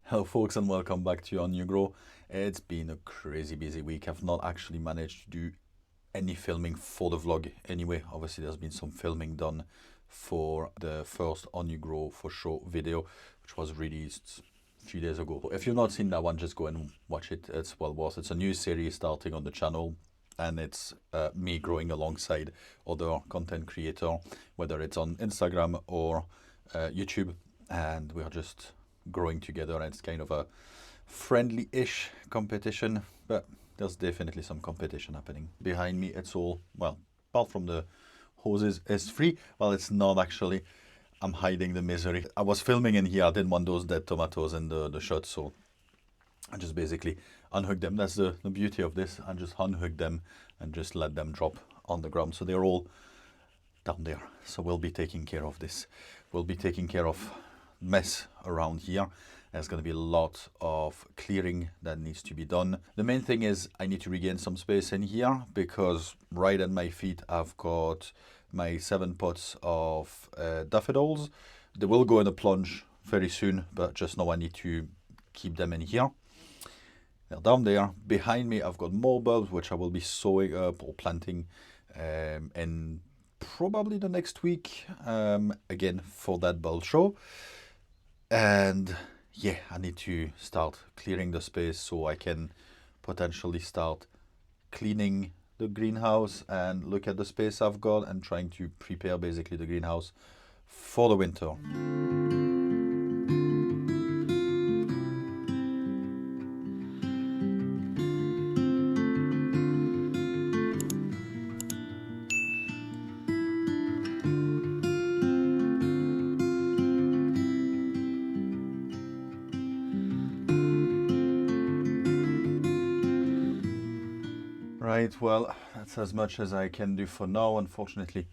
Hello folks and welcome back to your new grow. It's been a crazy busy week. I've not actually managed to do any filming for the vlog anyway. Obviously there's been some filming done for the first On You Grow for Show video, which was released a few days ago. If you've not seen that one, just go and watch it. It's well worth it. It's a new series starting on the channel, and it's me growing alongside other content creator, whether it's on Instagram or YouTube, and we are just growing together. And it's kind of a friendly-ish competition, but there's definitely some competition happening. Behind me, it's all, well, apart from the hoses, is free. Well, it's not actually. I'm hiding the misery. I was filming in here. I didn't want those dead tomatoes in the shot, so I just basically unhook them. That's the beauty of this. I just unhook them and just let them drop on the ground. So they're all down there. So we'll be taking care of this. We'll be taking care of mess around here. There's going to be a lot of clearing that needs to be done. The main thing is I need to regain some space in here, because right at my feet I've got my 7 pots of daffodils. They will go in a plunge very soon, but just now I need to keep them in here. They're down there. Behind me I've got more bulbs which I will be sowing up or planting in probably the next week, again for that bulb show. And yeah, I need to start clearing the space so I can potentially start cleaning the greenhouse and look at the space I've got and trying to prepare basically the greenhouse for the winter. Right, well, that's as much as I can do for now. Unfortunately,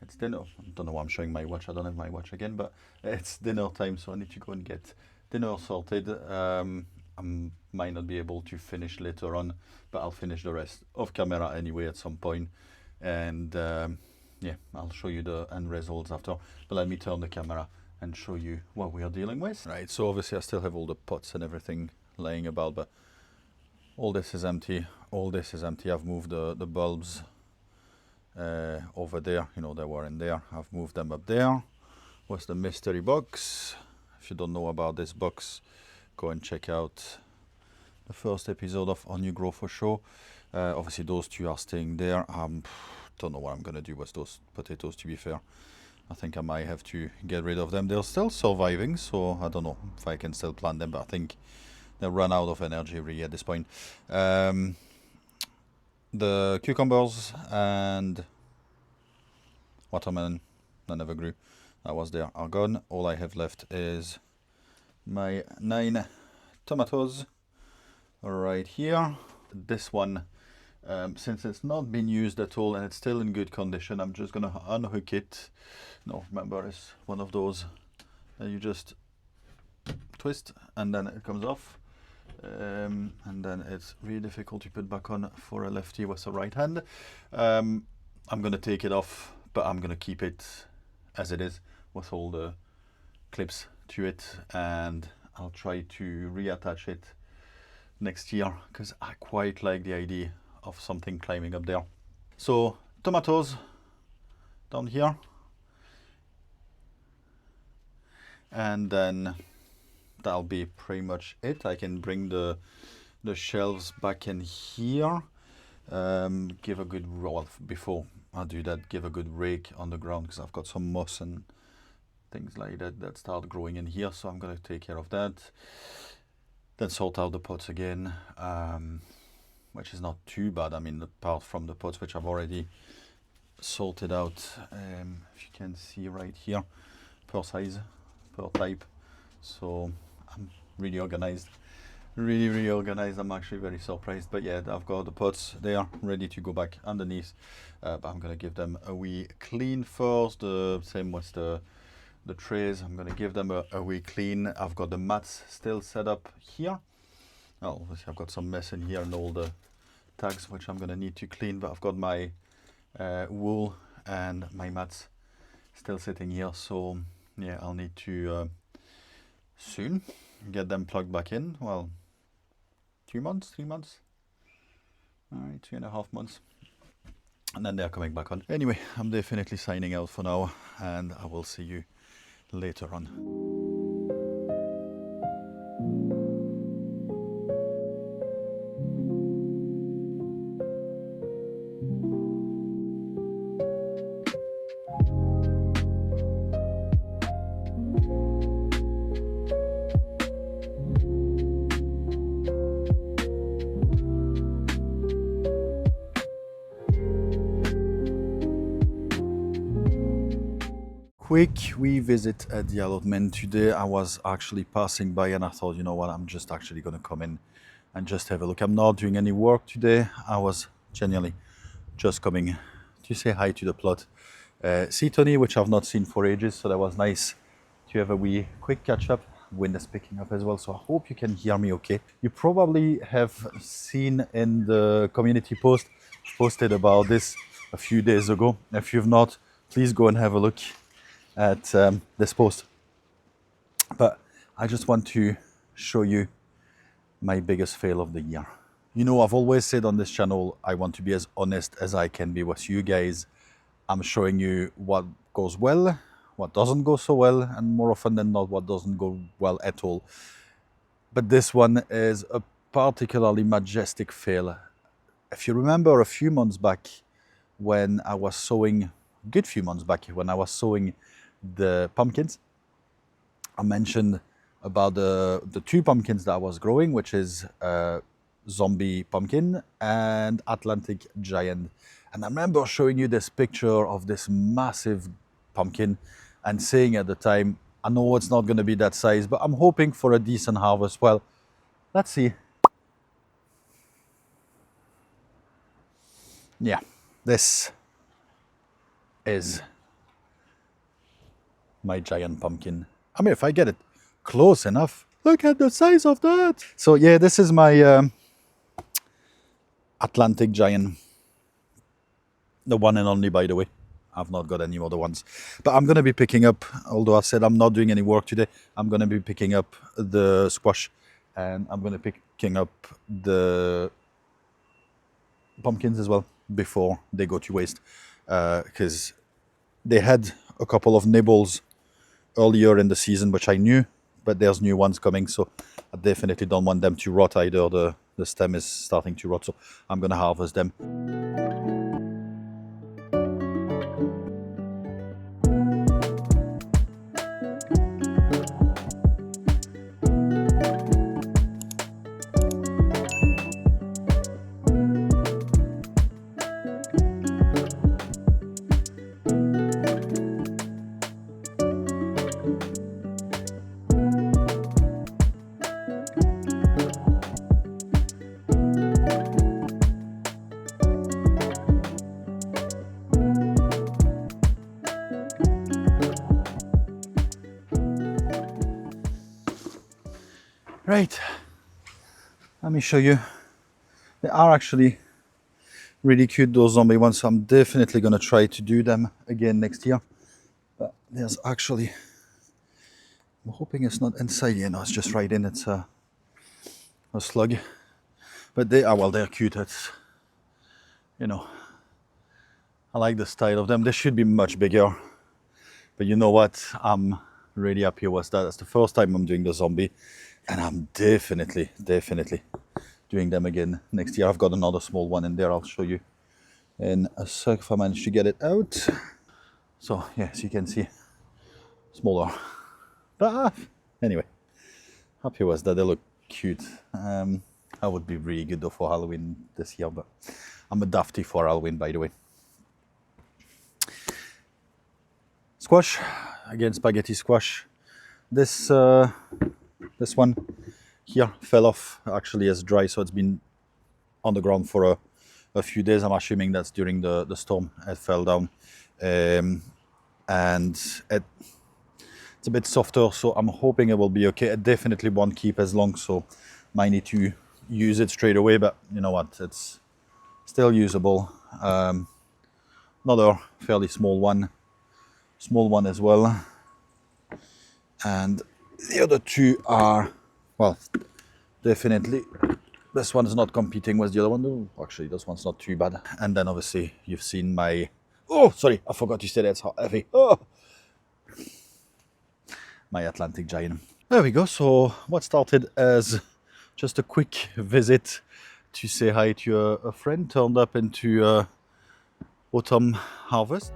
it's dinner. I don't know why I'm showing my watch. I don't have my watch again, but it's dinner time, so I need to go and get dinner sorted. I might not be able to finish later on, but I'll finish the rest off camera anyway at some point. And yeah, I'll show you the end results after. But let me turn the camera and show you what we are dealing with. Right, so obviously I still have all the pots and everything laying about, but all this is empty. All this is empty. I've moved the bulbs over there. You know, they were in there. I've moved them up there. What's the mystery box? If you don't know about this box, go and check out the first episode of On You Grow for Show. Obviously, those two are staying there. Don't know what I'm going to do with those potatoes, to be fair. I think I might have to get rid of them. They're still surviving, so I don't know if I can still plant them, but I think they run out of energy really at this point. The cucumbers and watermelon that never grew, that was there, are gone. All I have left is my 9 tomatoes right here. This one, since it's not been used at all and it's still in good condition, I'm just gonna unhook it. No, remember, it's one of those that you just twist and then it comes off. And then it's really difficult to put back on for a lefty with a right hand. I'm gonna take it off, but I'm gonna keep it as it is with all the clips to it, and I'll try to reattach it next year because I quite like the idea of something climbing up there. So tomatoes down here, and then that'll be pretty much it. I can bring the shelves back in here. Give a good roll before I do that. Give a good rake on the ground because I've got some moss and things like that start growing in here. So I'm gonna take care of that. Then sort out the pots again, which is not too bad. I mean, apart from the pots which I've already sorted out. If you can see right here, per size, per type. So I'm really organized, really organized. I'm actually very surprised, but yeah, I've got the pots there ready to go back underneath, but I'm gonna give them a wee clean first. The same with the trays. I'm gonna give them a wee clean. I've got the mats still set up here. Oh, obviously I've got some mess in here and all the tags which I'm gonna need to clean, but I've got my wool and my mats still sitting here, so yeah, I'll need to soon get them plugged back in. Well, 3 months, 3 months. All right, 2.5 months. And then they're coming back on. Anyway, I'm definitely signing out for now, and I will see you later on. Quick revisit at the allotment. Today I was actually passing by and I thought, you know what, I'm just actually going to come in and just have a look. I'm not doing any work today. I was genuinely just coming to say hi to the plot. See Tony, which I've not seen for ages, so that was nice to have a wee quick catch up. Wind is picking up as well, so I hope you can hear me okay. You probably have seen in the community post posted about this a few days ago. If you've not, please go and have a look at this post. But I just want to show you my biggest fail of the year. You know, I've always said on this channel, I want to be as honest as I can be with you guys. I'm showing you what goes well, what doesn't go so well, and more often than not, what doesn't go well at all. But this one is a particularly majestic fail. If you remember a few months back when I was sowing, a good few months back when I was sowing the pumpkins, I mentioned about the two pumpkins that I was growing, which is zombie pumpkin and Atlantic giant. And I remember showing you this picture of this massive pumpkin and saying at the time, I know it's not going to be that size, but I'm hoping for a decent harvest. Well, let's see. Yeah, this is my giant pumpkin. I mean, if I get it close enough, look at the size of that. So yeah, this is my Atlantic giant. The one and only, by the way. I've not got any other ones. But I'm going to be picking up, although I said I'm not doing any work today, I'm going to be picking up the squash and I'm going to be picking up the pumpkins as well before they go to waste. Because they had a couple of nibbles earlier in the season, which I knew, but there's new ones coming, so I definitely don't want them to rot either. The stem is starting to rot, so I'm going to harvest them. Right, let me show you. They are actually really cute, those zombie ones, so I'm definitely going to try to do them again next year. But there's actually, I'm hoping it's not inside, you know, it's just right in, it's a slug. But they are, well, they're cute, it's, you know, I like the style of them. They should be much bigger, but you know what, I'm really happy with that. That's the first time I'm doing the zombie. And I'm definitely doing them again next year. I've got another small one in there. I'll show you in a sec if I manage to get it out. So, yeah, as you can see, smaller. But anyway, happy with that. They look cute. I would be really good though for Halloween this year, but I'm a dafty for Halloween, by the way. Squash, again, spaghetti squash. This one here fell off, actually is dry, so it's been on the ground for a few days. I'm assuming that's during the storm. It fell down. And it's a bit softer, so I'm hoping it will be okay. It definitely won't keep as long, so might need to use it straight away, but you know what, it's still usable. Another fairly small one as well. And the other two are Well, definitely this one's not competing with the other one. No, actually, this one's not too bad. And then obviously you've seen my... Oh, sorry, I forgot to say that's how heavy. Oh, my Atlantic giant. There we go. So what started as just a quick visit to say hi to a friend turned up into autumn harvest.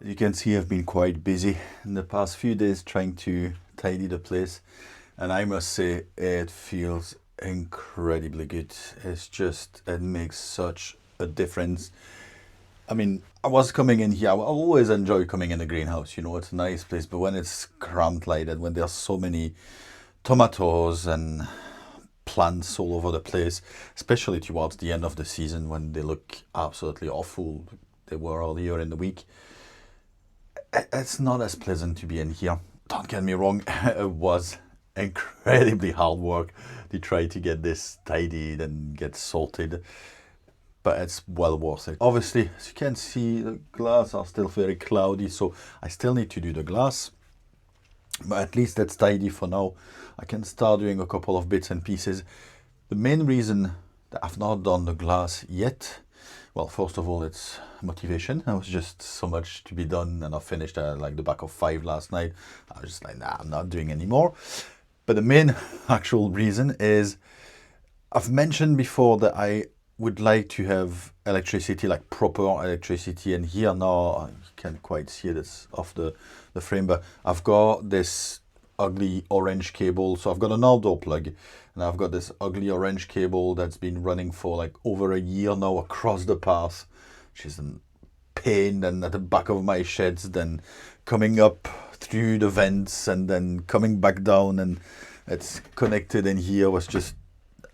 You can see I've been quite busy in the past few days trying to tidy the place, and I must say it feels incredibly good. It makes such a difference. I mean, I was coming in here, I always enjoy coming in the greenhouse, you know, it's a nice place, but when it's cramped like that, when there's so many tomatoes and plants all over the place, especially towards the end of the season when they look absolutely awful, they were earlier in the week, it's not as pleasant to be in here. Don't get me wrong, it was incredibly hard work to try to get this tidied and get sorted, but it's well worth it. Obviously, as you can see, the glass are still very cloudy, so I still need to do the glass, but at least it's tidy for now. I can start doing a couple of bits and pieces. The main reason that I've not done the glass yet, well, first of all, it's motivation. There was just so much to be done, and I finished at like the back of 5 last night. I was just like, nah, I'm not doing anymore. But the main actual reason is I've mentioned before that I would like to have electricity, like proper electricity, and here now, you can't quite see it, it's off the frame, but I've got this ugly orange cable. So I've got an outdoor plug, and I've got this ugly orange cable that's been running for like over a year now across the path, which is a pain, and at the back of my sheds, then coming up through the vents and then coming back down, and it's connected in here was just,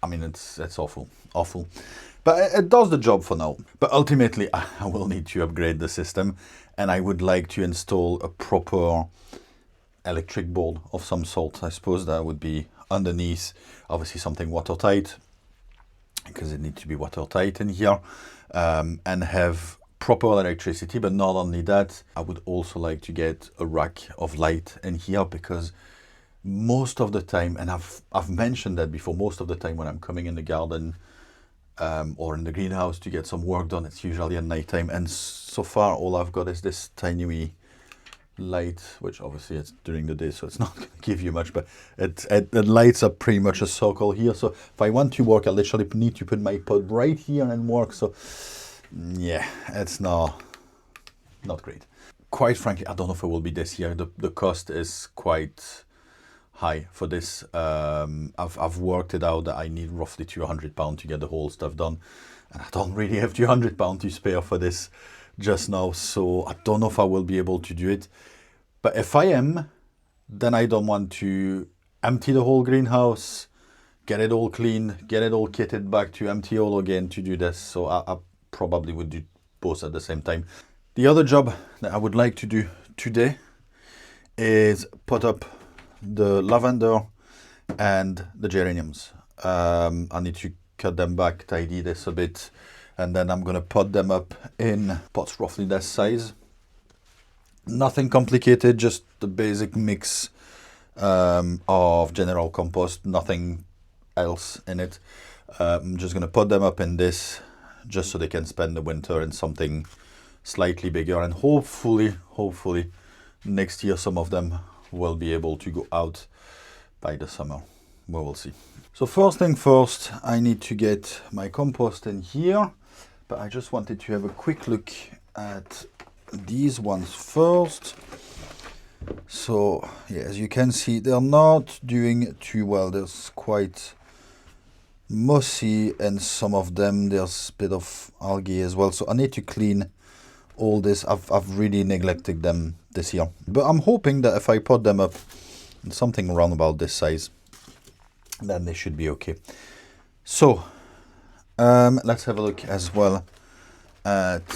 I mean, it's awful. But it does the job for now. But ultimately, I will need to upgrade the system, and I would like to install a proper electric board of some sort. I suppose that would be underneath, obviously something watertight, because it needs to be watertight in here, and have proper electricity. But not only that, I would also like to get a rack of light in here, because most of the time, and I've mentioned that before, most of the time when I'm coming in the garden or in the greenhouse to get some work done, it's usually at night time, and so far all I've got is this tiny wee light, which obviously it's during the day, so it's not going to give you much, but it lights up pretty much a circle here. So if I want to work, I literally need to put my pod right here and work. So yeah, it's not great. Quite frankly, I don't know if it will be this year. The cost is quite high for this. I've worked it out that I need roughly £200 to get the whole stuff done, and I don't really have £200 to spare for this just now, so I don't know if I will be able to do it. But if I am, then I don't want to empty the whole greenhouse, get it all clean, get it all kitted back to empty all again to do this. So I probably would do both at the same time. The other job that I would like to do today is put up the lavender and the geraniums. I need to cut them back, tidy this a bit, and then I'm going to pot them up in pots roughly this size. Nothing complicated, just the basic mix of general compost, nothing else in it. I'm just going to put them up in this, just so they can spend the winter in something slightly bigger, and hopefully next year some of them will be able to go out by the summer. We will see. So first thing first, I need to get my compost in here, but I just wanted to have a quick look at these ones first. So yeah, as you can see, they're not doing too well. There's quite mossy, and some of them there's a bit of algae as well, so I need to clean all this. I've really neglected them this year, but I'm hoping that if I put them up in something around about this size, then they should be okay. So let's have a look as well at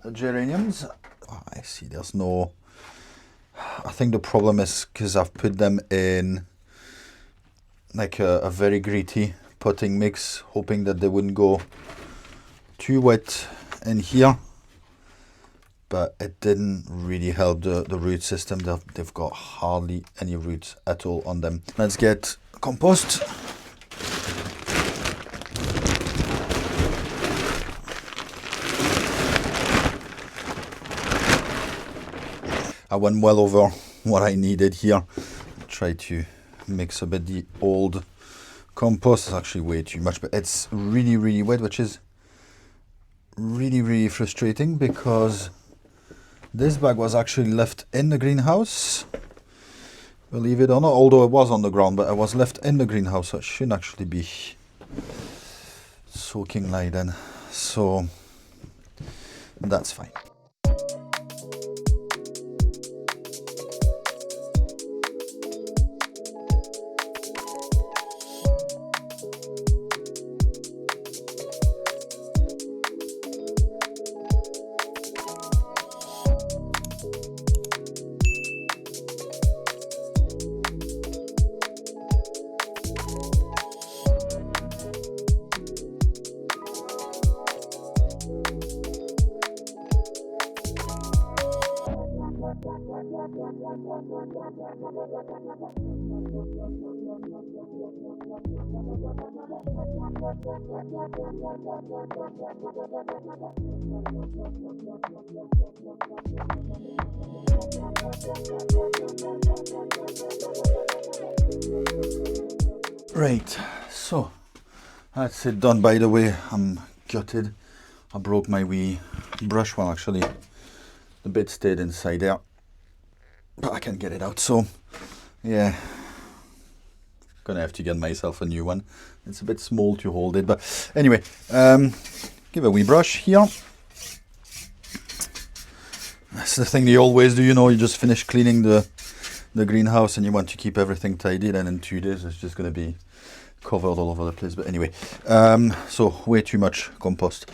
the geraniums. Oh, I see there's no, I think the problem is because I've put them in like a very gritty potting mix, hoping that they wouldn't go too wet in here, but it didn't really help the root system. They've got hardly any roots at all on them. Let's get compost. I went well over what I needed here. Try to mix a bit the old compost. It's actually way too much, but it's really, really wet, which is really, really frustrating because this bag was actually left in the greenhouse. Believe it or not, although it was on the ground, but it was left in the greenhouse, so it shouldn't actually be soaking like then. So that's fine. Right, so that's it done. By the way, I'm gutted. I broke my wee brush. Well, actually, the bit stayed inside there, but I can't get it out. So, yeah, gonna have to get myself a new one. It's a bit small to hold it, but anyway, give a wee brush here. That's the thing you always do, you know. You just finish cleaning the greenhouse and you want to keep everything tidy, then in 2 days it's just going to be covered all over the place. But anyway, so way too much compost.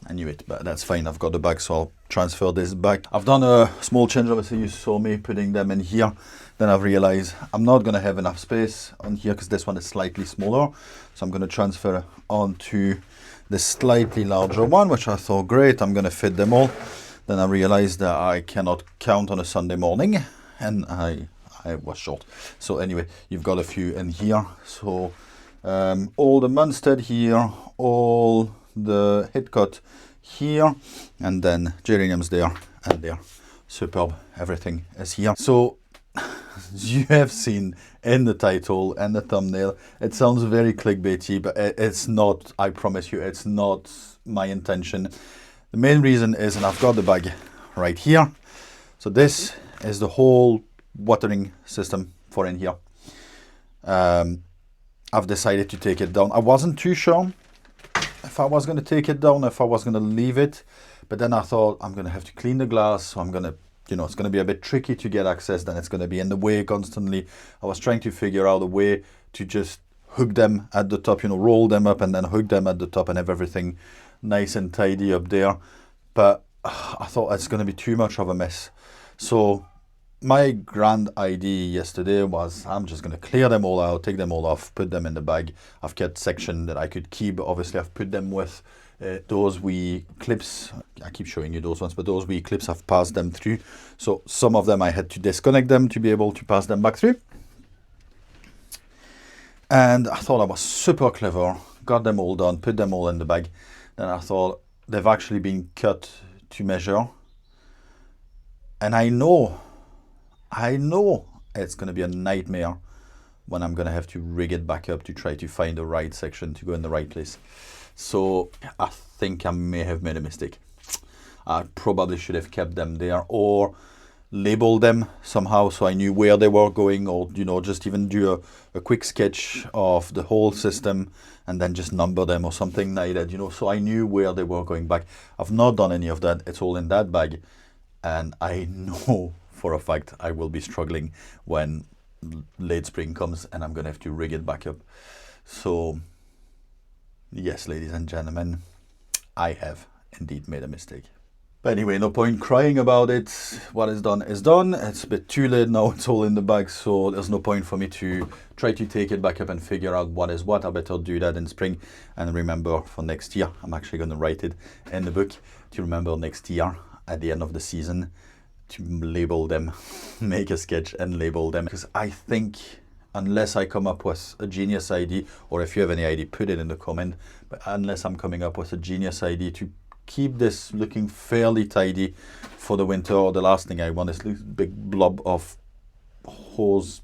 I knew it, but that's fine. I've got the bag, so I'll transfer this back. I've done a small change. Obviously you saw me putting them in here. Then I've realized I'm not going to have enough space on here because this one is slightly smaller. So I'm going to transfer onto the slightly larger one, which I thought, great, I'm going to fit them all. Then I realized that I cannot count on a Sunday morning, and I was short. So anyway, you've got a few in here. So all the Munstead here, all the Hitcot here, and then geraniums there and there. Superb, everything is here. So you have seen in the title and the thumbnail, it sounds very clickbaity, but it's not. I promise you, it's not my intention. The main reason is, and I've got the bag right here, so this is the whole watering system for in here. I've decided to take it down. I wasn't too sure if I was going to take it down, if I was going to leave it, but then I thought I'm going to have to clean the glass, so I'm going to, you know, it's going to be a bit tricky to get access, then it's going to be in the way constantly. I was trying to figure out a way to just hook them at the top, you know, roll them up and then hook them at the top and have everything nice and tidy up there. But I thought it's going to be too much of a mess. So my grand idea yesterday was I'm just going to clear them all out, take them all off, put them in the bag. I've kept section that I could keep. Obviously, I've put them with those wee clips. I keep showing you those ones, but those wee clips, I've passed them through. So some of them I had to disconnect them to be able to pass them back through. And I thought I was super clever, got them all done, put them all in the bag. Then I thought they've actually been cut to measure. And I know it's going to be a nightmare when I'm going to have to rig it back up to try to find the right section to go in the right place. So I think I may have made a mistake. I probably should have kept them there or labeled them somehow so I knew where they were going, or, you know, just even do a quick sketch of the whole system and then just number them or something like that, you know, so I knew where they were going back. I've not done any of that. It's all in that bag. And I know for a fact I will be struggling when late spring comes and I'm gonna have to rig it back up. So yes, ladies and gentlemen, I have indeed made a mistake. But anyway, no point crying about it. What is done is done. It's a bit too late now. It's all in the bag, so there's no point for me to try to take it back up and figure out what is what. I better do that in spring. And remember, for next year, I'm actually going to write it in the book to remember next year at the end of the season to label them, make a sketch and label them. Because I think unless I come up with a genius idea, or if you have any idea, put it in the comment. But unless I'm coming up with a genius idea to keep this looking fairly tidy for the winter, or the last thing I want is this big blob of hose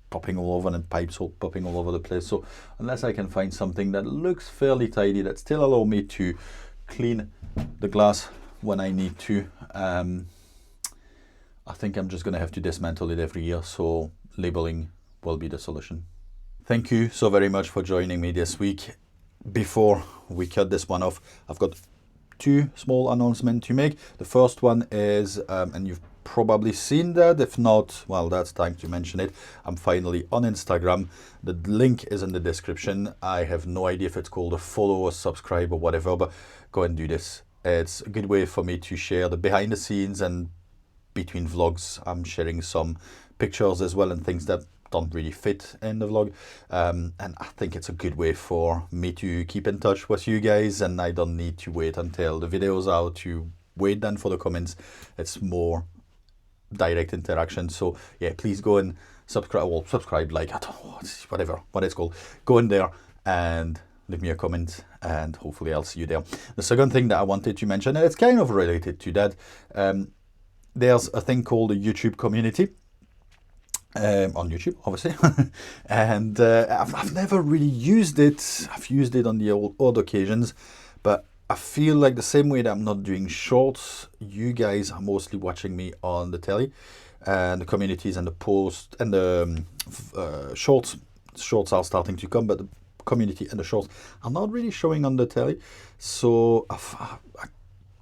popping all over and pipes all popping all over the place. So unless I can find something that looks fairly tidy, that still allow me to clean the glass when I need to, I think I'm just going to have to dismantle it every year. So labeling will be the solution. Thank you so very much for joining me this week. Before we cut this one off, I've got two small announcements to make. The first one is, and you've probably seen that. If not, well, that's time to mention it. I'm finally on Instagram. The link is in the description. I have no idea if it's called a follow or subscribe or whatever, but go and do this. It's a good way for me to share the behind the scenes, and between vlogs, I'm sharing some pictures as well and things that don't really fit in the vlog, and I think it's a good way for me to keep in touch with you guys, and I don't need to wait until the video's out to wait then for the comments. It's more direct interaction. So yeah, please go and subscribe, like, I don't know, whatever what it's called. Go in there and leave me a comment, and hopefully I'll see you there. The second thing that I wanted to mention, and it's kind of related to that, there's a thing called a YouTube community. On YouTube, obviously, and I've never really used it. I've used it on the odd occasions, but I feel like the same way that I'm not doing shorts, you guys are mostly watching me on the telly, and the communities and the posts and the shorts are starting to come, but the community and the shorts are not really showing on the telly. So I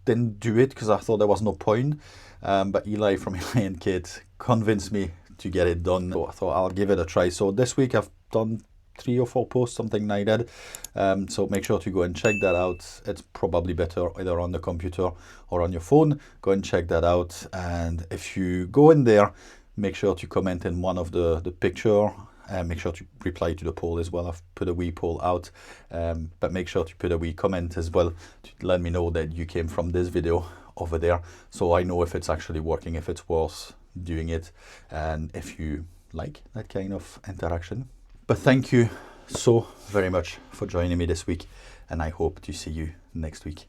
didn't do it because I thought there was no point, but Eli from Eli and Kate convinced me to get it done, so I thought I'll give it a try. So this week I've done 3 or 4 posts, something like that, so make sure to go and check that out. It's probably better either on the computer or on your phone. Go and check that out, and if you go in there, make sure to comment in one of the picture, and make sure to reply to the poll as well. I've put a wee poll out, but make sure to put a wee comment as well to let me know that you came from this video over there, so I know if it's actually working, if it's worth doing it, and if you like that kind of interaction. But thank you so very much for joining me this week, and I hope to see you next week.